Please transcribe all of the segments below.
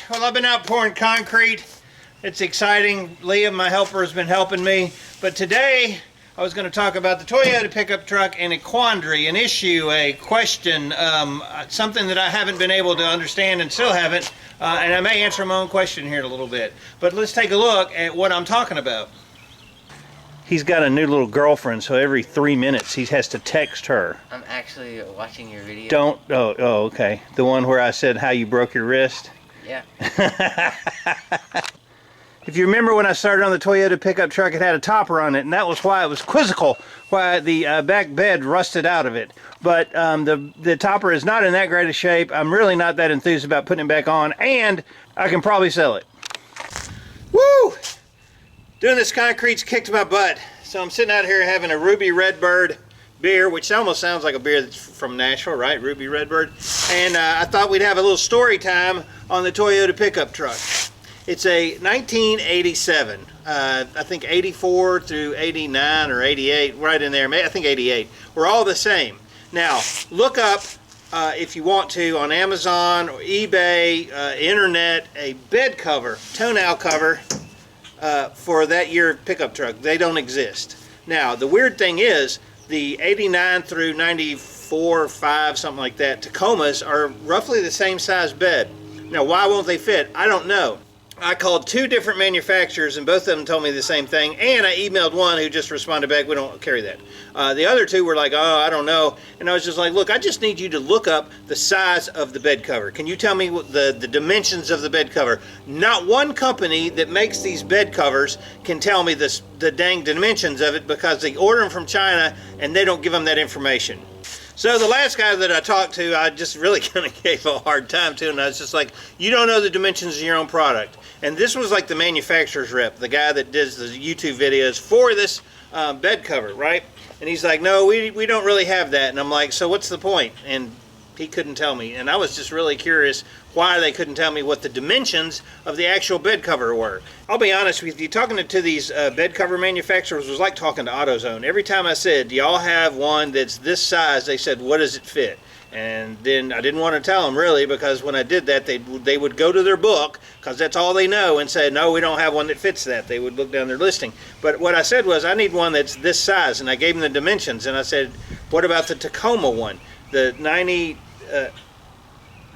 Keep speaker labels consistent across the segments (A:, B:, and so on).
A: Well, I've been out pouring concrete. It's exciting. Leah, my helper, has been helping me. But today, I was going to talk about the Toyota pickup truck and a quandary, an issue, a question, something that I haven't been able to understand and still haven't. And I may answer my own question here in a little bit. But let's take a look at what I'm talking about. He's got a new little girlfriend, so every 3 minutes he has to text her.
B: I'm actually watching your video.
A: Oh, okay. The one where I said how you broke your wrist?
B: Yeah.
A: If you remember when I started on the Toyota pickup truck, it had a topper on it, and that was why it was quizzical, why the back bed rusted out of it. But the topper is not in that great a shape. I'm really not that enthused about putting it back on, and I can probably sell it. Woo! Doing this concrete's kicked my butt. So I'm sitting out here having a Ruby Redbird beer, which almost sounds like a beer that's from Nashville, right? Ruby Redbird. And I thought we'd have a little story time on the Toyota pickup truck. It's a 1987, I think 84 through 89 or 88, right in there, I think 88. We're all the same. Now, look up, if you want to, on Amazon or eBay, internet, a bed cover, tonneau cover, for that year pickup truck. They don't exist. Now, the weird thing is, the 89 through 94, 5, something like that, Tacomas are roughly the same size bed. Now, why won't they fit? I don't know. I called 2 different manufacturers and both of them told me the same thing, and I emailed one who just responded back, we don't carry that. The other 2 were like, oh, I don't know. And I was just like, look, I just need you to look up the size of the bed cover. Can you tell me what the dimensions of the bed cover? Not one company that makes these bed covers can tell me the dang dimensions of it, because they order them from China and they don't give them that information. So the last guy that I talked to, I just really kind of gave a hard time to, and I was just like, you don't know the dimensions of your own product. And this was like the manufacturer's rep, the guy that does the YouTube videos for this bed cover, right? And he's like, no, we don't really have that. And I'm like, so what's the point? And he couldn't tell me. And I was just really curious why they couldn't tell me what the dimensions of the actual bed cover were. I'll be honest with you, talking to these bed cover manufacturers was like talking to AutoZone. Every time I said, do y'all have one that's this size, they said, what does it fit? And then I didn't want to tell them really, because when I did that, they would go to their book, because that's all they know, and say, no, we don't have one that fits that. They would look down their listing. But what I said was, I need one that's this size, and I gave them the dimensions, and I said, what about the Tacoma one? The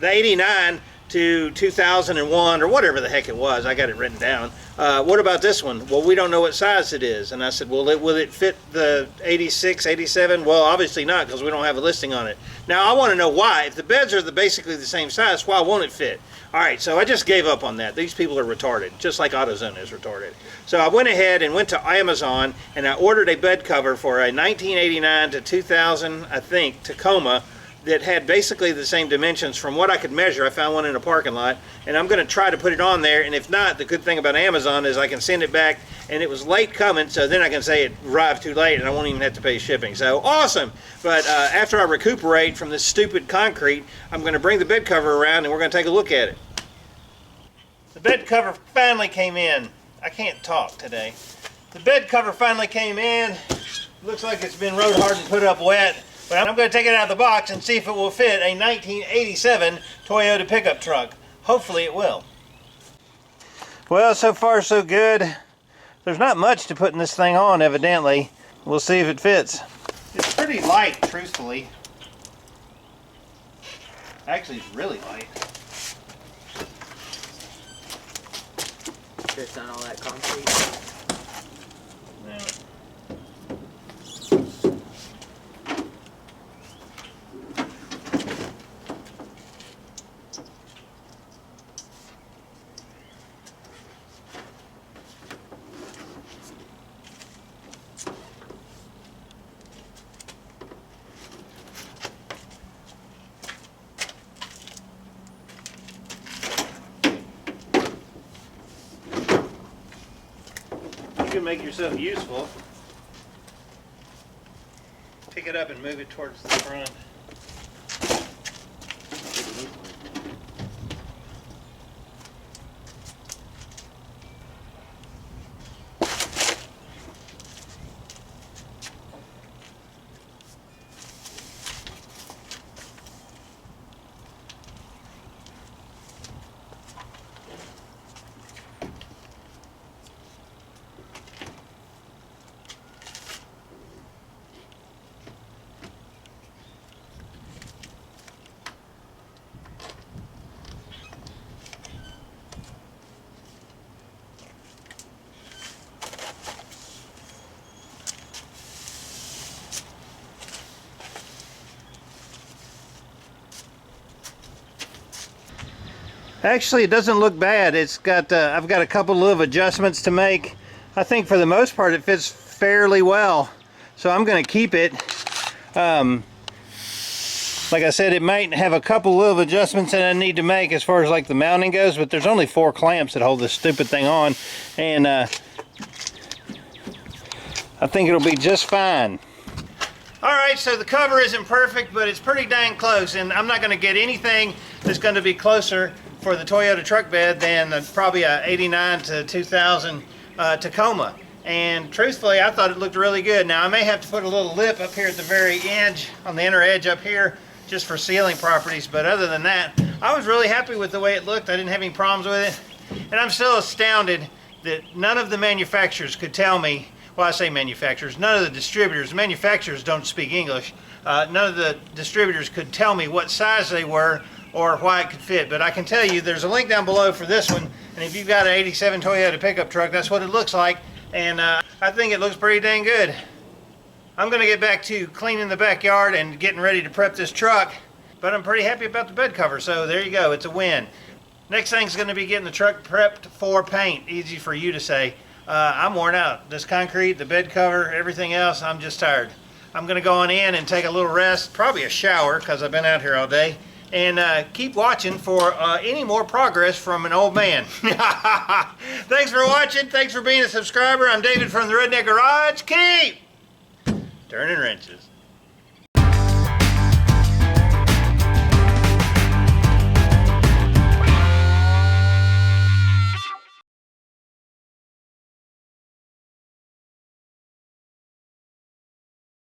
A: 89 to 2001 or whatever the heck it was. I got it written down. What about this one? Well, we don't know what size it is. And I said, well, will it fit the 86, 87? Well, obviously not, because we don't have a listing on it. Now, I want to know why. If the beds are basically the same size, why won't it fit? All right, so I just gave up on that. These people are retarded, just like AutoZone is retarded. So I went ahead and went to Amazon, and I ordered a bed cover for a 1989 to 2000, I think, Tacoma, that had basically the same dimensions from what I could measure. I found one in a parking lot, and I'm going to try to put it on there, and if not, the good thing about Amazon is I can send it back, and it was late coming, so then I can say it arrived too late, and I won't even have to pay shipping. So, awesome! But after I recuperate from this stupid concrete, I'm going to bring the bed cover around, and we're going to take a look at it. The bed cover finally came in. I can't talk today. The bed cover finally came in. Looks like it's been road hard and put up wet. But I'm going to take it out of the box and see if it will fit a 1987 Toyota pickup truck. Hopefully it will. Well, so far so good. There's not much to putting this thing on, evidently. We'll see if it fits. It's pretty light, truthfully. Actually, it's really light.
B: Fits on all that concrete.
A: Yeah. You can make yourself useful. Pick it up and move it towards the front. Actually, it doesn't look bad. It's got I've got a couple little adjustments to make. I think for the most part it fits fairly well, so I'm going to keep it. Like I said, it might have a couple little adjustments that I need to make as far as like the mounting goes, but there's only 4 clamps that hold this stupid thing on, and I think it'll be just fine. Alright, so the cover isn't perfect, but it's pretty dang close, and I'm not going to get anything that's going to be closer for the Toyota truck bed than probably a 89 to 2000 Tacoma. And truthfully, I thought it looked really good. Now, I may have to put a little lip up here at the very edge, on the inner edge up here, just for sealing properties, but other than that, I was really happy with the way it looked. I didn't have any problems with it, and I'm still astounded that none of the manufacturers could tell me, well, I say manufacturers, none of the distributors, manufacturers don't speak English, none of the distributors could tell me what size they were or why it could fit. But I can tell you there's a link down below for this one, and if you've got an 87 Toyota pickup truck, that's what it looks like, and I think it looks pretty dang good. I'm going to get back to cleaning the backyard and getting ready to prep this truck, but I'm pretty happy about the bed cover, so there you go, it's a win. Next thing's going to be getting the truck prepped for paint. Easy for you to say. I'm worn out. This concrete, the bed cover, everything else, I'm just tired. I'm going to go on in and take a little rest, probably a shower because I've been out here all day, and keep watching for any more progress from an old man. Thanks for watching. Thanks for being a subscriber. I'm David from the Redneck Garage. Keep turning wrenches.